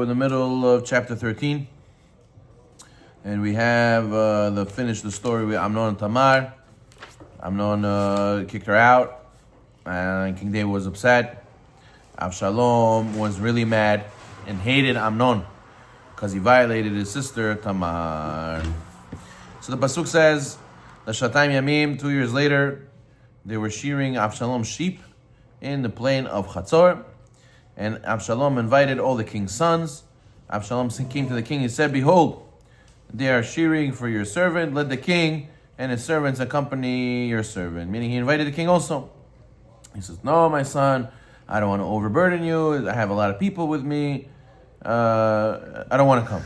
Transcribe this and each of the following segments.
we're in the middle of chapter 13. And we have finished the story with Amnon and Tamar. Amnon kicked her out, and King David was upset. Avshalom was really mad and hated Amnon because he violated his sister Tamar. So the pasuk says, the Shatayim Yamim, 2 years later, they were shearing Avshalom's sheep in the plain of Chatzor, and Avshalom invited all the king's sons. Avshalom came to the king and said, "Behold, they are shearing for your servant. Let the king and his servants accompany your servant." Meaning he invited the king also. He says, "No, my son, I don't want to overburden you. I have a lot of people with me. I don't want to come."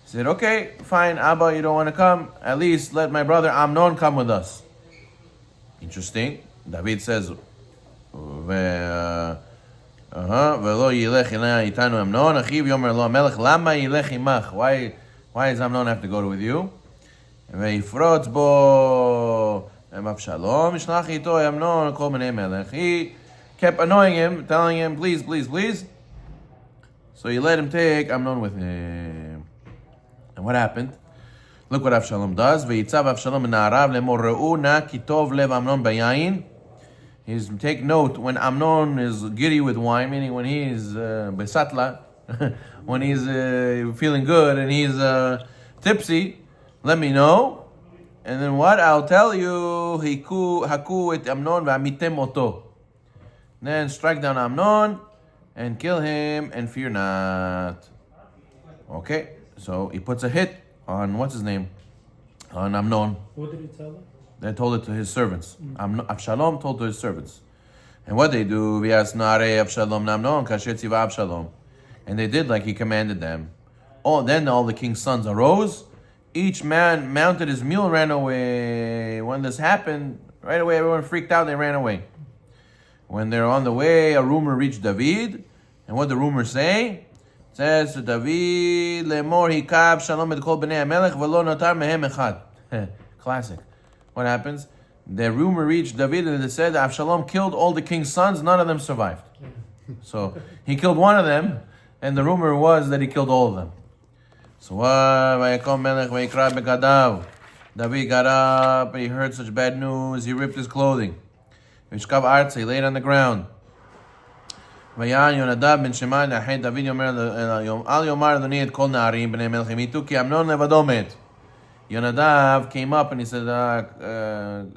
He said, "Okay, fine, Abba, you don't want to come. At least let my brother Amnon come with us." Interesting. David says, "V'lo yilech itanu Amnon, achiv yomer lo melech, lama yilech imach." Why does Amnon have to go with you? Ve'ifrotz bo Avshalom yishlach ito Amnon kol minei melech. He kept annoying him, telling him, "Please, please, please." So he let him take Amnon with him. And what happened? Look what Avshalom does. Ve'itzav Avshalom na'arav lemor re'u na kitov lev Amnon bayayin. He's take note when Amnon is giddy with wine, meaning when he's besatla, when he's feeling good and he's tipsy. Let me know, and then what? I'll tell you. Haku et Amnon v'amitem oto. Then strike down Amnon and kill him, and fear not. Okay, so he puts a hit on what's his name, on Amnon. What did he tell him? They told it to his servants. Avshalom told to his servants. And what they do, V'yasnare Avshalom Namnon, kasher tziva Avshalom. And they did like he commanded them. Then all the king's sons arose. Each man mounted his mule and ran away. When this happened, right away everyone freaked out, they ran away. When they're on the way, a rumor reached David. And what the rumor say? It says to David, Lemor hikav shalom et kol bnei hamelech v'lo notar mehem echad. Classic. What happens? The rumor reached David and it said that Avshalom killed all the king's sons, none of them survived. So he killed one of them, and the rumor was that he killed all of them. So Vayakom melech vayikra begadav. David got up and he heard such bad news, he ripped his clothing. Vishkav artza, he laid on the ground. Vayan Yonadav ben Shemai nached David yomer al yomar adoni et kol na'arim bnei melchim itu ki Amnon levado met. Yonadav came up and he said, Kvod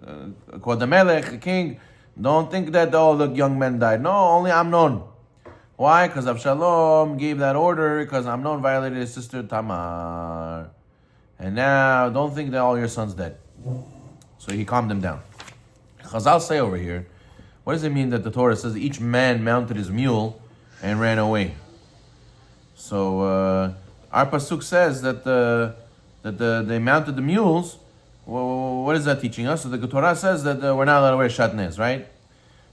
HaMelech, the king, don't think that all the young men died. No, only Amnon. Why? Because Avshalom gave that order because Amnon violated his sister Tamar. And now, don't think that all your sons dead. So he calmed them down. Chazal say over here, what does it mean that the Torah says each man mounted his mule and ran away? So our pasuk says that they mounted the mules. Well, what is that teaching us? So the Torah says that we're not allowed to wear shatnez, right?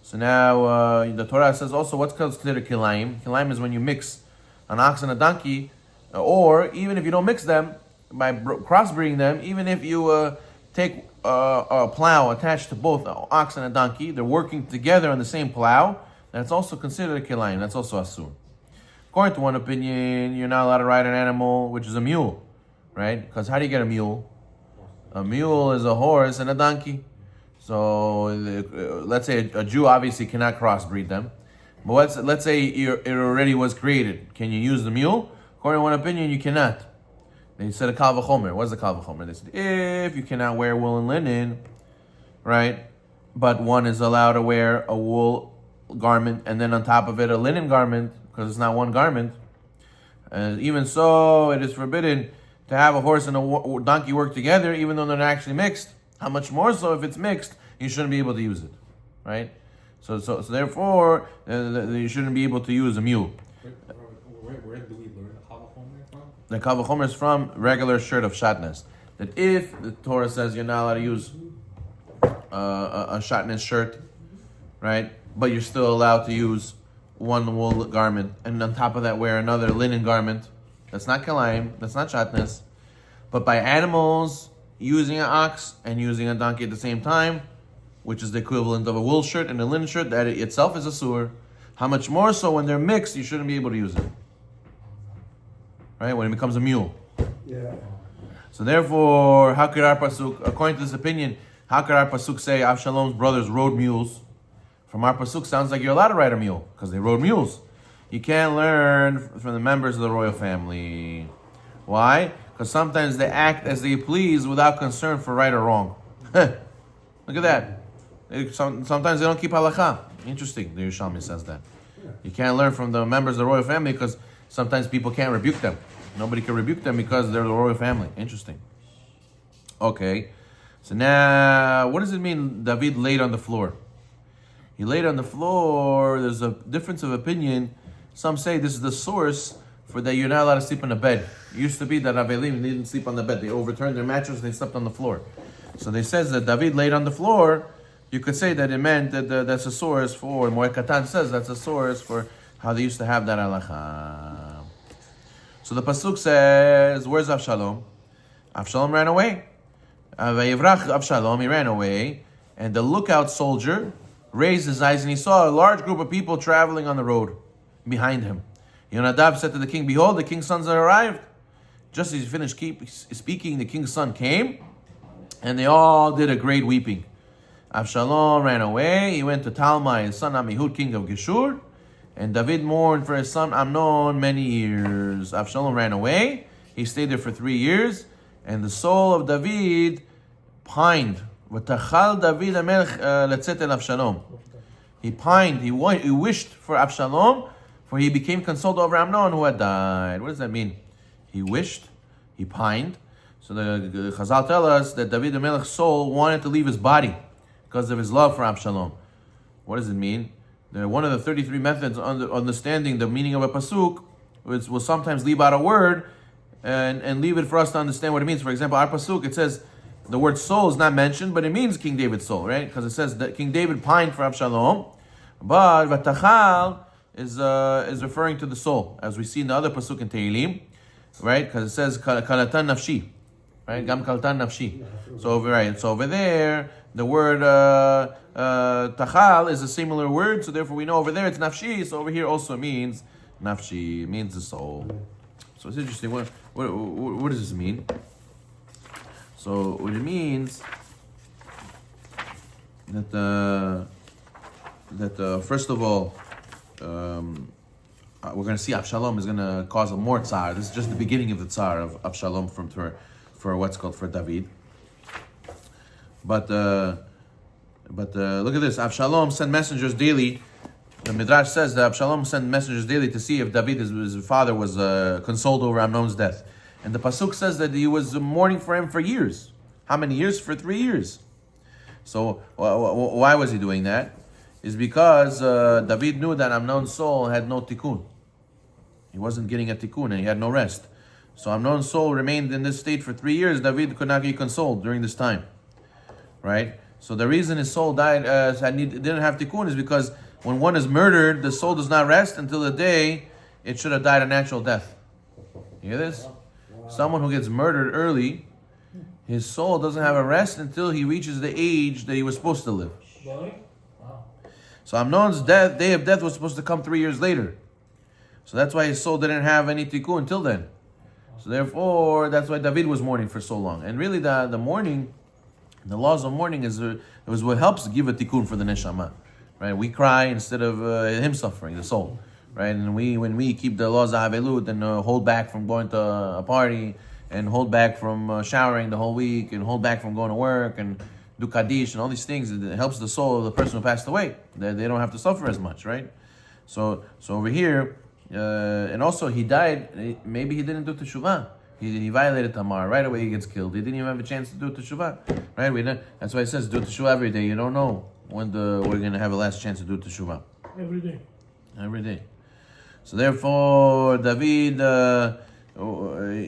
So now the Torah says also what's considered kilayim. Kilayim is when you mix an ox and a donkey, or even if you don't mix them, by crossbreeding them, even if you take a plow attached to both an ox and a donkey, they're working together on the same plow, that's also considered a kilayim. That's also asur. According to one opinion, you're not allowed to ride an animal, which is a mule. Right? Because how do you get a mule? A mule is a horse and a donkey. So let's say a Jew obviously cannot crossbreed them. But let's say it already was created. Can you use the mule? According to one opinion, you cannot. They said a kal v'chomer. What's the kal v'chomer? They said if you cannot wear wool and linen, right? But one is allowed to wear a wool garment and then on top of it a linen garment because it's not one garment. Even so, it is forbidden to have a horse and a donkey work together, even though they're not actually mixed. How much more so if it's mixed, you shouldn't be able to use it, right? So therefore, you shouldn't be able to use a mule. Where do we learn the kal v'chomer from? The kal v'chomer is from regular shirt of shatnez. That if the Torah says you're not allowed to use a shatnez shirt, right? But you're still allowed to use one wool garment, and on top of that wear another linen garment. That's not kilayim, that's not shatnez. But by animals, using an ox and using a donkey at the same time, which is the equivalent of a wool shirt and a linen shirt, that itself is asur. How much more so when they're mixed, you shouldn't be able to use it. right? When it becomes a mule. Yeah. So therefore, how could our pasuk, according to this opinion, how could our pasuk say Avshalom's brothers rode mules? From our pasuk, sounds like you're allowed to ride a mule because they rode mules. You can't learn from the members of the royal family. Why? Because sometimes they act as they please without concern for right or wrong. Look at that. Sometimes they don't keep halakha. Interesting. The Yerushalmi says that. You can't learn from the members of the royal family because sometimes people can't rebuke them. Nobody can rebuke them because they're the royal family. Interesting. Okay. So now, what does it mean David laid on the floor? He laid on the floor. There's a difference of opinion. Some say this is the source for that you're not allowed to sleep on the bed. It used to be that Avelim didn't sleep on the bed. They overturned their mattress and they slept on the floor. So they says that David laid on the floor. You could say that it meant that that's a source for, Moed Katan says that's a source for how they used to have that halacha. So the pasuk says, where's Avshalom? Avshalom ran away. Vayivrach Avshalom, he ran away. And the lookout soldier raised his eyes and he saw a large group of people traveling on the road behind him. Yonadav said to the king, behold, the king's sons have arrived. Just as he finished speaking, the king's son came, and they all did a great weeping. Avshalom ran away. He went to Talmai, his son Amihud, king of Geshur, and David mourned for his son Amnon many years. Avshalom ran away. He stayed there for 3 years, and the soul of David pined. V'tachal David HaMelech letzet el Avshalom. He pined. He wished for Avshalom, for he became consoled over Amnon who had died. What does that mean? He wished. He pined. So the Chazal tell us that David HaMelech's soul wanted to leave his body because of his love for Avshalom. What does it mean? One of the 33 methods of understanding the meaning of a pasuk will sometimes leave out a word and leave it for us to understand what it means. For example, our pasuk, it says the word soul is not mentioned, but it means King David's soul, right? Because it says that King David pined for Avshalom, but Vatachal is referring to the soul, as we see in the other pasuk in Tehillim, right? Because it says Kalatan Nafshi, right? Gam Kaltan Nafshi. So over there, the word Tachal is a similar word, so therefore we know over there it's Nafshi. So over here also means Nafshi, it means the soul. So it's interesting. What does this mean? So what it means that first of all, we're going to see Avshalom is going to cause a more tsar. This is just the beginning of the tsar of Avshalom for what's called for David. But look at this. Avshalom sent messengers daily. The Midrash says that Avshalom sent messengers daily to see if David, his father, was consoled over Amnon's death. And the pasuk says that he was mourning for him for years. How many years? For 3 years. So why was he doing that? Is because David knew that Amnon's soul had no tikkun. He wasn't getting a tikkun and he had no rest. So Amnon's soul remained in this state for 3 years. David could not be consoled during this time. Right? So the reason his soul died, didn't have tikkun, is because when one is murdered, the soul does not rest until the day it should have died a natural death. You hear this? Wow. Someone who gets murdered early, his soul doesn't have a rest until he reaches the age that he was supposed to live. Wow. So Amnon's day of death was supposed to come 3 years later. So that's why his soul didn't have any tikkun until then. So therefore, that's why David was mourning for so long. And really the mourning, the laws of mourning is what helps give a tikkun for the neshama. Right? We cry instead of him suffering, the soul. Right? And when we keep the laws of Avelut and hold back from going to a party, and hold back from showering the whole week, and hold back from going to work, and do Kaddish, and all these things, it helps the soul of the person who passed away. They don't have to suffer as much, right? So over here, and also he died, maybe he didn't do teshuvah. He violated Tamar. Right away he gets killed. He didn't even have a chance to do teshuvah. Right? That's why it says do teshuvah every day. You don't know when we're going to have a last chance to do teshuvah. Every day. Every day. So therefore, David,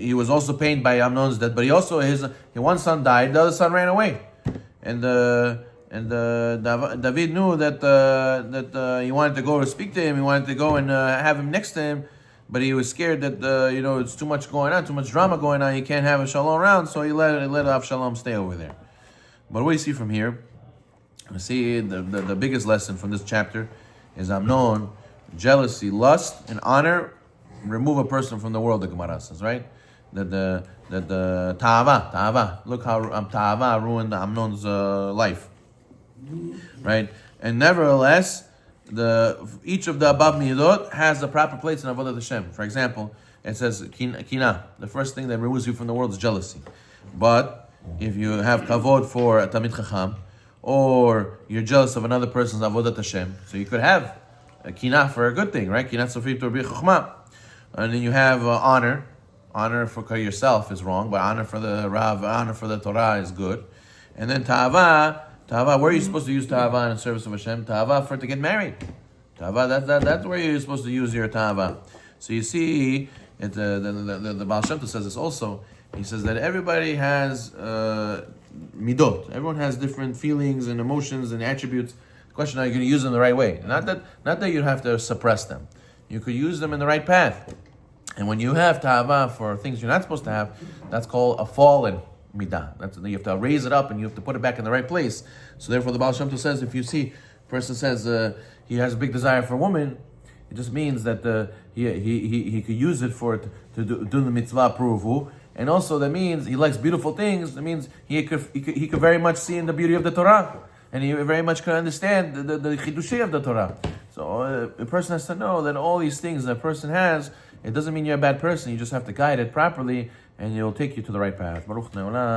he was also pained by Amnon's death, but he also, his one son died, the other son ran away. And David knew that he wanted to go to speak to him. He wanted to go and have him next to him, but he was scared that it's too much going on, too much drama going on. He can't have Avshalom around, so he let Avshalom stay over there. But what do you see from here? We see the biggest lesson from this chapter is Amnon, jealousy, lust, and honor remove a person from the world, the Gemara says, right? That the ta'ava. Look how ta'ava ruined Amnon's life, right? And nevertheless, each of the above midot has the proper place in Avodat Hashem. For example, it says kina. The first thing that removes you from the world is jealousy. But if you have kavod for a Talmid Chacham, or you're jealous of another person's Avodat Hashem, so you could have a kina for a good thing, right? Kina sofit or bichachma. And then you have honor. Honor for yourself is wrong, but honor for the Rav, honor for the Torah is good. And then ta'ava, where are you supposed to use ta'ava in the service of Hashem? Ta'ava for to get married. Ta'ava, that's where you're supposed to use your ta'ava. So you see, the Baal Shem Tov says this also. He says that everybody has midot. Everyone has different feelings and emotions and attributes. The question: are you going to use them the right way? Not that you have to suppress them. You could use them in the right path. And when you have ta'ava for things you're not supposed to have, that's called a fallen midah. You have to raise it up and you have to put it back in the right place. So therefore, the Baal Shem Tov says, if you see a person says he has a big desire for a woman, it just means that he could use it to do the mitzvah pruvu. And also that means he likes beautiful things. That means he could very much see in the beauty of the Torah. And he very much could understand the chidushei of the Torah. So a person has to know that all these things that a person has, it doesn't mean you're a bad person. You just have to guide it properly, and it'll take you to the right path. Baruch Ne'olam.